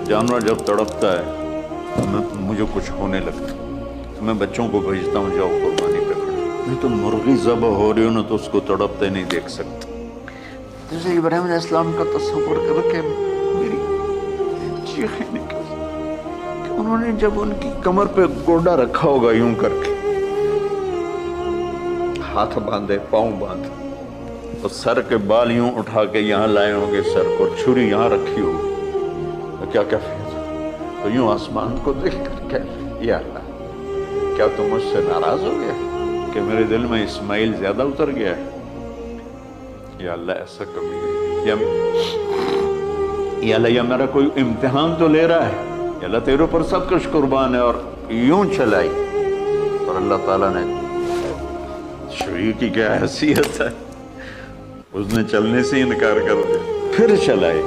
जानवर जब तड़पता है तो मुझे कुछ होने लगता तो मैं बच्चों को भेजता हूँ, जाओ कुर्बानी पे खड़ो। नहीं तो मुर्गी ज़बह हो रही हो ना तो उसको तड़पते नहीं देख सकता। जैसे इब्राहिम अलैहिस्सलाम का तस्वुर करके मेरी चीखें निकल कि उन्होंने जब उनकी कमर पे गोडा रखा होगा यूं करके, हाथ बांधे पांव बांधे और सर के बाल यूं उठा के यहाँ लाए होंगे सर को, छुरी यहाँ रखी होगी तो क्या क्या फिर तो यूं आसमान को देख कर कह, या अल्लाह क्या तुम मुझसे नाराज हो गए कि मेरे दिल में इस्माइल ज्यादा उतर गया है? या अल्लाह ऐसा कभी या अल्लाह, या मेरा कोई इम्तिहान तो ले रहा है? या अल्लाह तेरे ऊपर सब कुछ कुर्बान है। और यूं चलाई और अल्लाह ताला ने, छुरी की क्या हैसियत है, उसने चलने से इनकार कर दिया, फिर चलाई।